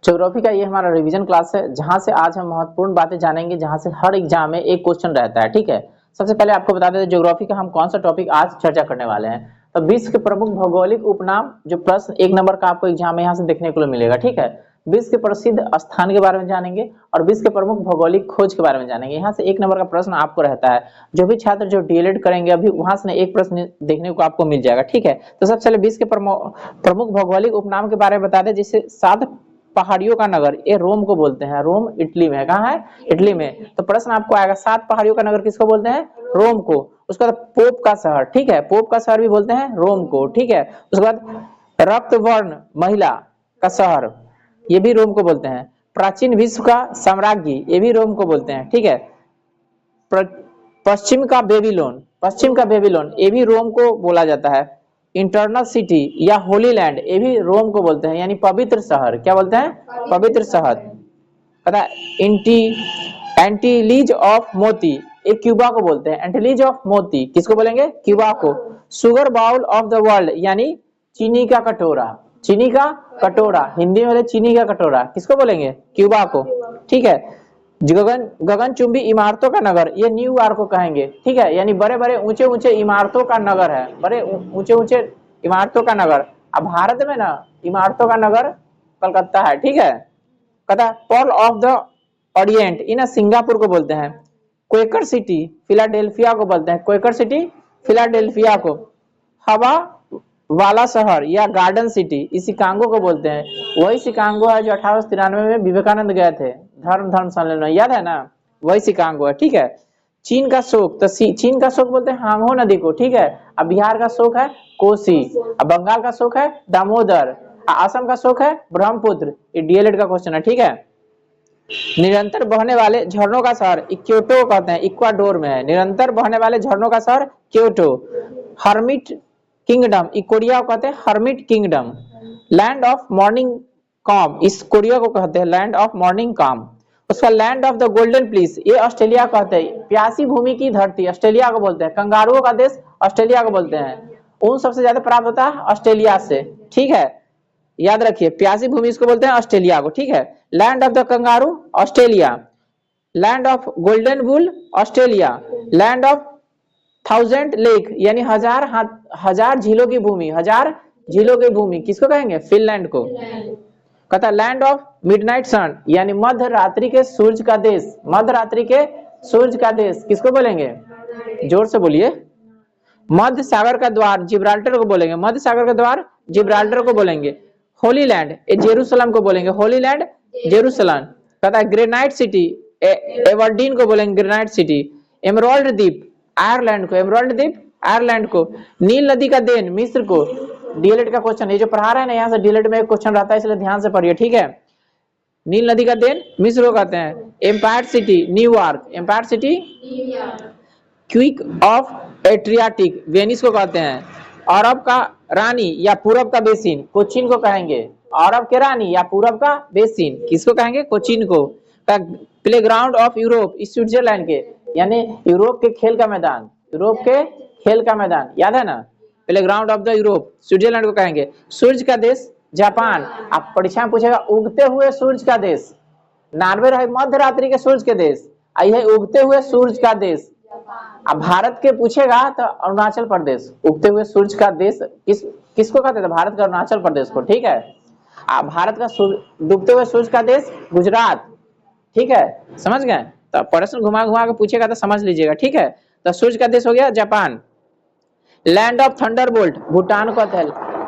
Geography का ये हमारा रिवीजन क्लास है, जहां से आज हम महत्वपूर्ण बातें जानेंगे, जहां से हर एग्जाम में एक क्वेश्चन रहता है। ठीक है, सबसे पहले आपको बता देते हैं ज्योग्राफी का हम कौन सा टॉपिक आज चर्चा करने वाले हैं। तो विश्व के प्रमुख भौगोलिक उपनाम, जो प्रश्न 1 नंबर का आपको एग्जाम में यहाँ से देखने को मिलेगा। ठीक है, विश्व के प्रसिद्ध स्थान के बारे में जानेंगे और विश्व के प्रमुख भौगोलिक खोज के बारे में जानेंगे। यहाँ से 1 नंबर का प्रश्न आपको रहता है। जो भी छात्र जो डीएलएड करेंगे अभी, वहां से एक प्रश्न देखने को आपको मिल जाएगा। ठीक है, तो सबसे पहले विश्व के प्रमुख भौगोलिक उपनाम के बारे में बता दें। जिससे 7 पहाड़ियों का नगर, ये रोम को बोलते हैं। रोम इटली में है। कहाँ है? इटली में। तो प्रश्न आपको आएगा 7 पहाड़ियों का नगर किसको बोलते हैं? रोम को। उसके बाद पोप का शहर, ठीक है, पोप का शहर भी बोलते हैं रोम को। ठीक है, उसके बाद रक्तवर्ण महिला का शहर, ये भी रोम को बोलते हैं। प्राचीन विश्व का साम्राज्य, ये भी रोम को बोलते हैं। ठीक है, पश्चिम का बेबीलोन, पश्चिम का बेबीलोन, ये भी रोम को बोला जाता है। इंटरनल सिटी या होली लैंड, ये भी रोम को बोलते हैं, यानी पवित्र शहर। क्या बोलते हैं? पवित्र शहर। पता है एंटीलीज ऑफ मोती, ये क्यूबा को बोलते हैं। एंटीलीज ऑफ मोती किसको बोलेंगे? क्यूबा को। Sugar bowl of the world, यानी चीनी का कटोरा, चीनी का कटोरा, हिंदी में बोले चीनी का कटोरा, किसको बोलेंगे? क्यूबा को। ठीक है, गगनचुंबी इमारतों का नगर, ये न्यूयॉर्क को कहेंगे। ठीक है, यानी बड़े बड़े ऊंचे ऊंचे इमारतों का नगर है, बड़े ऊंचे ऊंचे इमारतों का नगर। अब भारत में ना इमारतों का नगर कलकत्ता है। ठीक है, कहता pearl of the Orient, in Singapore को बोलते हैं। क्वेकर सिटी फिलाडेल्फिया को बोलते हैं। क्वेकर सिटी फिलाडेल्फिया को। हवा वाला शहर या गार्डन सिटी, इस शिकागो को बोलते हैं। वही शिकागो है जो 1893 में विवेकानंद गए थे धर्म सम्मेलन में, याद है ना? वही शिकागो है। ठीक है, चीन का शोक, तो चीन का शोक बोलते हैं हांगहो नदी को। ठीक है, अब बिहार का शोक है कोसी, अब बंगाल का शोक है दामोदर, असम का शोक है ब्रह्मपुत्र। ये डीएलएड का क्वेश्चन है। ठीक है, निरंतर बहने वाले झरनों का शहर क्योटो कहते हैं, इक्वाडोर में है। निरंतर बहने वाले झरनों का शहर क्योटो। हर्मिट किंगडम, कोरिया को कहते हैं hermit kingdom. Land of morning com, इस कोरिया को कहते हैं लैंड ऑफ मॉर्निंग कॉम। उसका land of the golden please, ये ऑस्ट्रेलिया कहते हैं। प्यासी भूमि की धरती, ऑस्ट्रेलिया को बोलते हैं। कंगारुओं का देश, ऑस्ट्रेलिया को बोलते हैं। ऊन सबसे ज्यादा प्राप्त होता है ऑस्ट्रेलिया से। ठीक है, याद रखिए, प्यासी भूमि इसको बोलते हैं ऑस्ट्रेलिया को। ठीक है, land of the kangaroo Australia. Land of golden bull Australia. Land of 1000 lake, यानी हजार झीलों की भूमि, हजार झीलों की भूमि, किसको कहेंगे? फिनलैंड को। कहता लैंड ऑफ मिडनाइट सन, यानी मध्य रात्रि के सूर्य का देश। मध्य रात्रि के सूर्य का देश किसको बोलेंगे? जोर से बोलिए। मध्य सागर का द्वार जिब्राल्टर को बोलेंगे। मध्य सागर का द्वार जिब्राल्टर को बोलेंगे। होली लैंड, जेरूसलम को बोलेंगे। Holi land Jerusalem. कहता ग्रेनाइट सिटी, एवर्डीन को बोलेंगे ग्रेनाइट सिटी। एमराल्ड द्वीप आयरलैंड को, एमराल्ड द्वीप आयरलैंड को। नील नदी का देन मिस्र को। डीएलएड का क्वेश्चन, ये जो पढ़ा रहे हैं ना, यहाँ से डीएलएड में एक क्वेश्चन रहता है, इसलिए ध्यान से पढ़िए। ठीक है, नील नदी का देन मिस्र को कहते हैं। Empire city New York, empire city. Queen of Adriatic, Venice को कहते हैं। अरब का रानी या पूरब का बेसिन, कोचीन को कहेंगे। अरब के रानी या पूरब का बेसिन किसको कहेंगे? कोचीन को। प्लेग्राउंड ऑफ यूरोप, स्विट्जरलैंड के, यानी यूरोप के खेल का मैदान, यूरोप के खेल का मैदान, याद है ना? Playground of the Europe, Switzerland को कहेंगे। सूर्य का देश जापान। आप परीक्षा में पूछेगा उगते हुए सूर्य का देश, नॉर्वे रहे मध्य रात्रि के सूर्य के देश, आई उगते हुए सूर्य का देश। अब भारत के पूछेगा तो अरुणाचल प्रदेश। उगते हुए सूर्य का देश किसको कहते थे? भारत का अरुणाचल प्रदेश को। ठीक है, अब भारत का डूबते हुए सूर्य का देश गुजरात। ठीक है, समझ गए? तो प्रश्न घुमा घुमा के पूछेगा तो समझ लीजिएगा। ठीक है, तो सूर्य का देश हो गया Japan. Land of Thunderbolt, Bhutan को कहते हैं।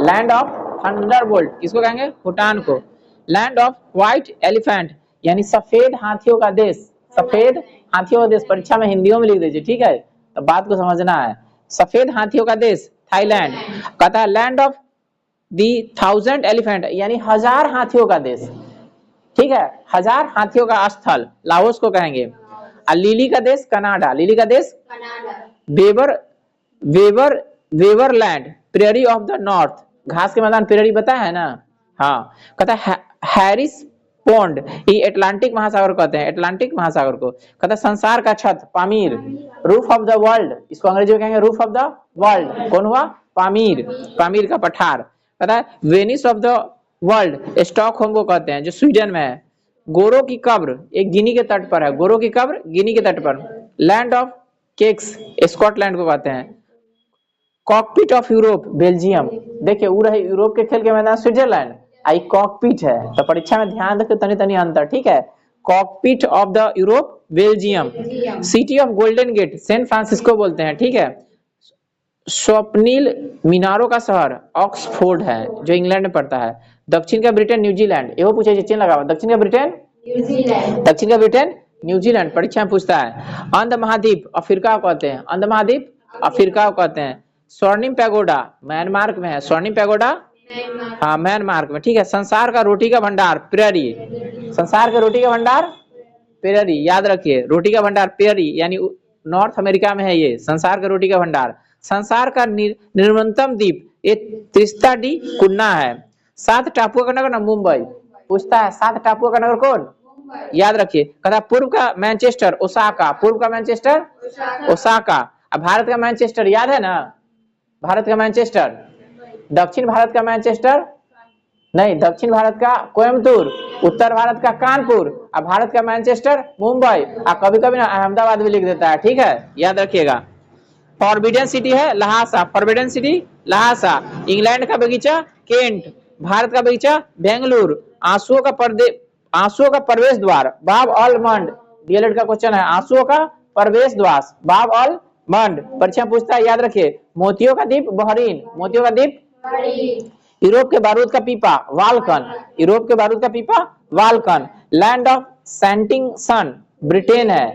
लैंड ऑफ थंडरबोल्ट किसको कहेंगे? भूटान को। लैंड ऑफ व्हाइट एलिफेंट, यानी सफेद हाथियों का देश। सफेद हाथियों का देश, परीक्षा में हिंदियों में लिख दीजिए। ठीक है, तो बात को समझना है। सफेद हाथियों का देश थाईलैंड। कहता है लैंड ऑफ दी 1000 एलिफेंट, यानी 1000 हाथियों का देश। ठीक है, 1000 हाथियों का स्थल लाओस को कहेंगे। लिली का देश कनाडा, लिली का देश कनाडा। वेवरलैंड, प्रेयरी ऑफ द नॉर्थ, घास के मैदान प्रेयरी बताया है ना? हाँ। कहता है हैरिस पोन्ड, ये अटलांटिक महासागर कहते हैं, अटलांटिक महासागर को। कहता है संसार का छत Pamir. Roof of the world, इसको अंग्रेजी में कहेंगे रूफ ऑफ द वर्ल्ड, कौन हुआ? पामीर, पामीर का पठार। कहता है Venice of the world, Stockholm को कहते हैं जो स्वीडन में है। गोरो की कब्र एक गिनी के तट पर है, गोरो की कब्र गिनी के तट पर। लैंड ऑफ केक्स स्कॉटलैंड को कहते हैं। कॉकपिट ऑफ यूरोप बेल्जियम, देखिए वो रहे यूरोप के खेल के मैदान स्विट्जरलैंड, आई कॉकपिट है, तो परीक्षा में ध्यान रखिए तनी तनी अंतर, ठीक है। Cockpit of the Europe Belgium. City of golden gate San Francisco बोलते हैं, ठीक है। स्वप्निल मीनारों का शहर ऑक्सफोर्ड है जो इंग्लैंड में पड़ता है। दक्षिण का ब्रिटेन न्यूजीलैंड, ये पूछे चेन लगा हुआ, दक्षिण का ब्रिटेन न्यूजीलैंड, दक्षिण का ब्रिटेन न्यूजीलैंड, परीक्षा में पूछता है। अंध महाद्वीप अफ्रीका को कहते हैं, अंध महाद्वीप अफ्रीका को कहते हैं। स्वर्णिम पैगोडा म्यांमार में है, स्वर्णिम पैगोडा हाँ म्यांमार में, ठीक है। संसार का रोटी का भंडार प्रेरी, संसार का रोटी का भंडार पेररी, याद रखिए रोटी का भंडार पेररी यानी नॉर्थ अमेरिका में है ये संसार का रोटी का भंडार। संसार का निर्मलतम द्वीप ये त्रिस्ता डी कुन्ना है। 7 टापुओं का नगर ना मुंबई, पूछता है 7 टापुओं का नगर कौन, याद रखिए। कहता पूर्व का मैनचेस्टर ओसाका, पूर्व का मैनचेस्टर ओसाका। अब भारत का मैनचेस्टर याद है ना, भारत का मैनचेस्टर, दक्षिण भारत का मैनचेस्टर नहीं, दक्षिण भारत का कोयम्बतूर, उत्तर भारत का कानपुर, और भारत का मैनचेस्टर मुंबई, और कभी कभी ना अहमदाबाद भी लिख देता है, ठीक है, याद रखिएगा। फॉरबिडन सिटी है Lhasa, forbidden city Lhasa. England का बगीचा केंट, भारत का बगीचा बेंगलुरु। आंसुओं का प्रवेश द्वार बाब अल मंड, डीएलएड का क्वेश्चन है, आंसुओं का प्रवेश द्वार बाब अल मंड, परीक्षा पूछता है, याद रखिए। मोतियों का द्वीप बहरीन, मोतियों का द्वीप बहरीन। यूरोप के बारूद का पीपा वाल्कन, यूरोप के बारूद का पीपा Balkan. Land of setting sun Britain है।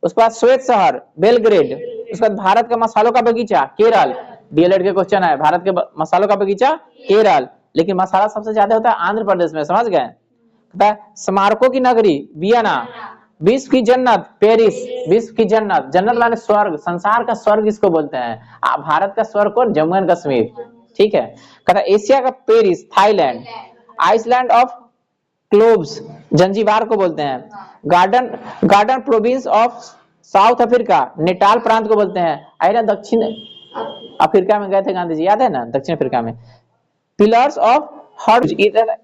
उसके बाद श्वेत शहर बेलग्रेड। उसके बाद भारत का मसालों का बगीचा केरल, डीएलएड के क्वेश्चन है, भारत के मसालों का बगीचा केरल, लेकिन मसाला सबसे ज्यादा होता है आंध्र प्रदेश में, समझ गए। स्मारकों की नगरी वियना। विश्व की जन्नत पेरिस, विश्व की जन्नत, जन्नत माने स्वर्ग, संसार का स्वर्ग इसको बोलते हैं। भारत का स्वर्ग कौन, जम्मू एंड कश्मीर, ठीक है। कहता एशिया का Paris Thailand. Island of cloves Zanzibar को बोलते हैं। Garden province of South Africa Natal प्रांत को बोलते हैं। आए ना दक्षिण अफ्रीका में गए थे गांधी जी, याद है ना, दक्षिण अफ्रीका में। पिलर्स ऑफ हॉर्मूज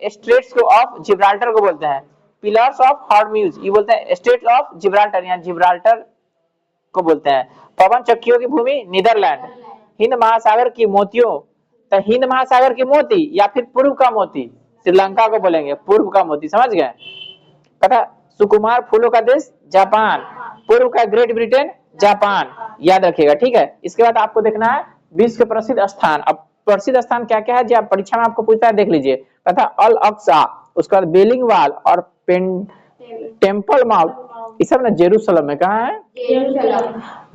स्ट्रेट्स को ऑफ जिब्राल्टर को बोलते हैं। पिलर्स ऑफ हॉर्मूज ये बोलते हैं स्ट्रेट ऑफ जिब्राल्टर, या जिब्राल्टर को बोलते हैं। पवन चक्कियों की भूमि नीदरलैंड। हिंद महासागर की मोतियों, तो हिंद महासागर की मोती या फिर पूर्व का मोती, श्रीलंका को बोलेंगे पूर्व का मोती, समझ गए। कथा सुकुमार फूलों का देश जापान, पूर्व का ग्रेट ब्रिटेन जापान, याद रखिएगा, ठीक है। इसके बाद आपको देखना है विश्व के प्रसिद्ध स्थान। अब प्रसिद्ध स्थान क्या क्या है जी, आप परीक्षा में आपको पूछता है, देख लीजिए। कथा अल अक्सा, उसके बाद बेलिंग वाल और टेम्पल माउंट, ये सब ना जेरूसलम में कहा है,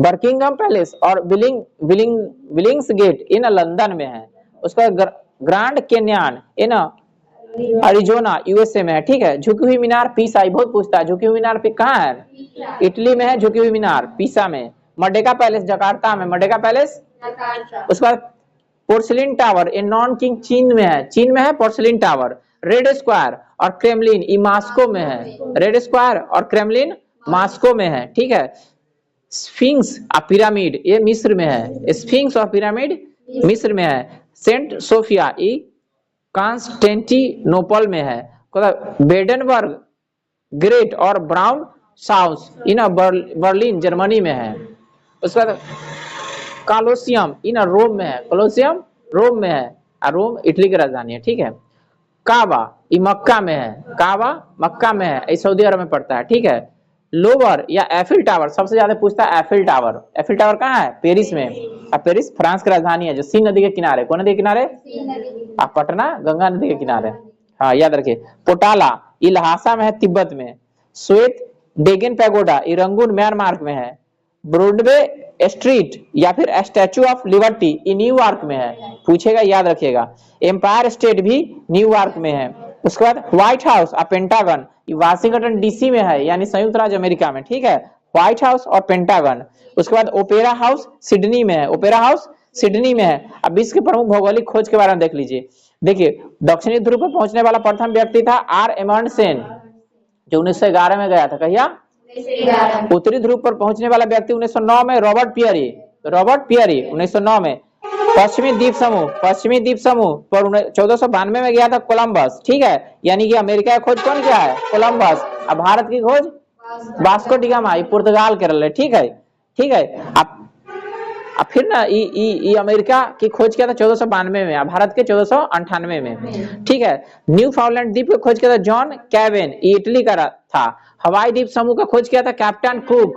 बर्किंगम पैलेस और विलिंग्स गेट इन लंदन में है। उसका ग्रांड कैन्यन इन अरिजोना यूएसए में है, ठीक है। झुकी हुई मीनार पीसा, बहुत पूछता है, झुकी हुई मीनार कहाँ है, इटली में है झुकी हुई मीनार पीसा में। मर्डेका पैलेस जकार्ता में, मर्डेका पैलेस। उसके बाद porcelain tower in non king चीन में है, चीन में है पोर्सिलिन टावर। रेड स्क्वायर और क्रेमलिन ये मास्को में है, रेड स्क्वायर और क्रेमलिन मास्को में है, ठीक है। स्फिंक्स और पिरामिड ये मिस्र में है, स्फिंक्स और पिरामिड मिस्र में है। सेंट सोफिया ये कॉन्स्टेंटिनोपल में है। बेडनबर्ग ग्रेट और ब्राउन साउस इन बर्लिन जर्मनी में है। उसके बाद कॉलोसियम इन रोम में है, कॉलोसियम रोम में है, और रोम इटली की राजधानी है, ठीक है। काबा ये मक्का में है, काबा मक्का में है, ये सऊदी अरब में पड़ता है, ठीक है। लोवर या एफिल टावर सबसे ज्यादा पूछता है, एफिल टावर, एफिल टावर कहाँ है, पेरिस में। और पेरिस फ्रांस की राजधानी है जो सीन नदी के किनारे, कौन नदी के किनारे, पटना गंगा नदी के किनारे, हाँ याद रखिए। पोटाला ये लहासा में है तिब्बत में। श्वेत डेगन पैगोडा ये रंगून म्यांमार में है। ब्रॉडवे स्ट्रीट या फिर स्टैचू ऑफ लिबर्टी ये न्यूयॉर्क में है, पूछेगा याद रखिएगा। एम्पायर स्टेट भी न्यूयॉर्क में है। उसके बाद व्हाइट हाउस और पेंटागन ये वाशिंगटन डीसी में है, यानी संयुक्त राज्य अमेरिका में, ठीक है, व्हाइट हाउस और पेंटागन। उसके बाद ओपेरा हाउस सिडनी में है, ओपेरा हाउस सिडनी में है। अब विश्व के प्रमुख भौगोलिक खोज के बारे में देख लीजिए। देखिए दक्षिणी ध्रुव पर पहुंचने वाला प्रथम व्यक्ति था आर एमंडसेन जो 1911 में गया था, कहिया। उत्तरी ध्रुव पर पहुंचने वाला व्यक्ति 1909 में रॉबर्ट पियरी, रॉबर्ट पियरी 1909 में। पश्चिमी द्वीप समूह पर 1492 में गया था कोलंबस, ठीक है, यानी कि अमेरिका की खोज कौन किया है? कोलंबस। अब भारत की खोज वास्को डी गामा, पुर्तगाल के रहे, ठीक है, ठीक है। अब फिर ना अमेरिका की खोज किया था 1492 में, भारत के 1498 में, ठीक है। न्यू फाउंडलैंड द्वीप की खोज किया था जॉन कैवेन, इटली का था। हवाई द्वीप समूह का खोज किया था कैप्टन कुक।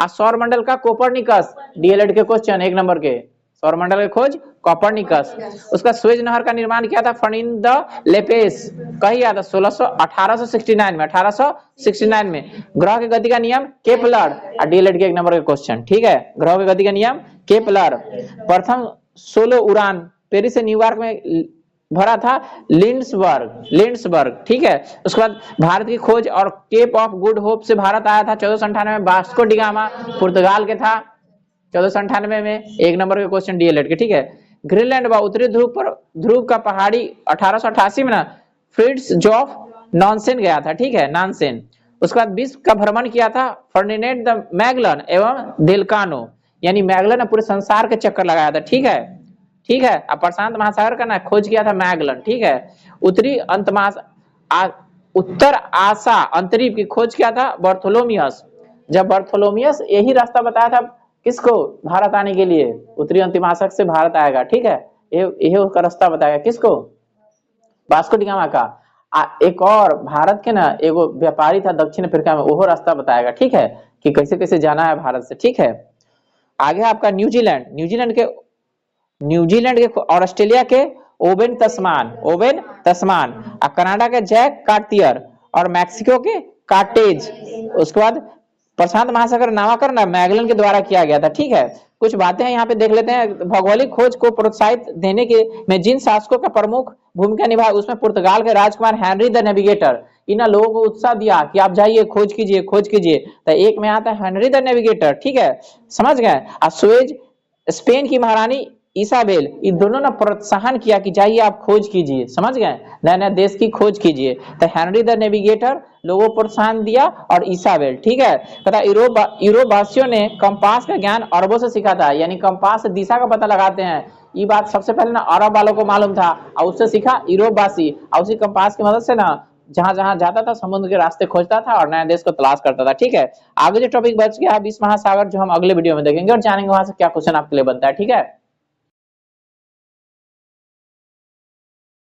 और सौरमंडल का कोपरनिकस, डीएलएड के क्वेश्चन 1 नंबर के, सौरमंडल की खोज कोपरनिकस। उसका स्वेज नहर का निर्माण किया था फर्डिनांड द लेपेस, कही गया था 1869 में। ग्रह की गति का नियम केपलर, डीएलएड के 1 नंबर के क्वेश्चन, ठीक है। ग्रह की गति का नियम केपलर। प्रथम सोलो उड़ान पेरिस से न्यूयॉर्क में भरा था लिंड्सबर्ग, ठीक है। उसके बाद भारत की खोज और केप ऑफ गुड होप से भारत आया था 1498 में, वास्को डी गामा पुर्तगाल के था 1498 में, 1 नंबर के क्वेश्चन डीएलएड के, ठीक है। ग्रीनलैंड व उत्तरी ध्रुव का पहाड़ी 1888 में ना फ्रिट्जॉफ नॉनसेन गया था, ठीक है, नॉनसेन। उसके बाद विश्व का भ्रमण किया था फर्डिनेंड द मैगलन एवं डेल्कानो, यानी मैगलन ने पूरे संसार के चक्कर लगाया था, ठीक है, ठीक है। अब प्रशांत महासागर का ना खोज किया था मैगलन, ठीक है। उत्तर आशा अंतरिक्ष की खोज किया था बार्थोलोमियस, जब बार्थोलोमियस यही रास्ता बताया था किसको? भारत आने के लिए, उत्तरी अंतिमाशक से भारत आएगा, ठीक है, यही उसका रास्ता बताएगा किसको? वास्को डी गामा का। एक और भारत के ना एगो व्यापारी था दक्षिण अफ्रीका में, वो रास्ता बताएगा, ठीक है, कि कैसे कैसे जाना है भारत से, ठीक है। आगे आपका न्यूजीलैंड के और ऑस्ट्रेलिया के ओवेन तस्मान, और कनाडा के जैक कार्टियर, और मैक्सिको के कार्टेज। उसके बाद प्रशांत महासागर नामाकरण मैगलन के द्वारा किया गया था, ठीक है। कुछ बातें यहाँ पे देख लेते हैं। भौगोलिक खोज को प्रोत्साहित देने के में जिन शासकों का प्रमुख भूमिका निभाई, उसमें पुर्तगाल के राजकुमार हेनरी द नेविगेटर, इन लोगों को उत्साह दिया कि आप जाइए खोज कीजिए। तो एक में आता है हेनरी द नेविगेटर, ठीक है, समझ गए। सुएज स्पेन की महारानी इसाबेल, इन दोनों ने प्रोत्साहन किया कि जाइए आप खोज कीजिए, समझ गए, नए नए देश की खोज कीजिए। तो हेनरी द नेविगेटर लोगों को प्रोत्साहन दिया, और इसाबेल, ठीक है। तथा यूरोप वासियों ने कंपास का ज्ञान अरबों से सीखा था, यानी कंपास से दिशा का पता लगाते हैं, ये बात सबसे पहले ना अरब वालों को मालूम था, और उससे सीखा यूरोप वासी, और उसी कंपास की मदद से ना जहां जहां जाता था समुद्र के रास्ते खोजता था और नया देश को तलाश करता था, ठीक है। आगे जो टॉपिक बच गया विश्व महासागर, जो हम अगले वीडियो में देखेंगे और जानेंगे वहां से क्या क्वेश्चन आपके लिए बनता है, ठीक है।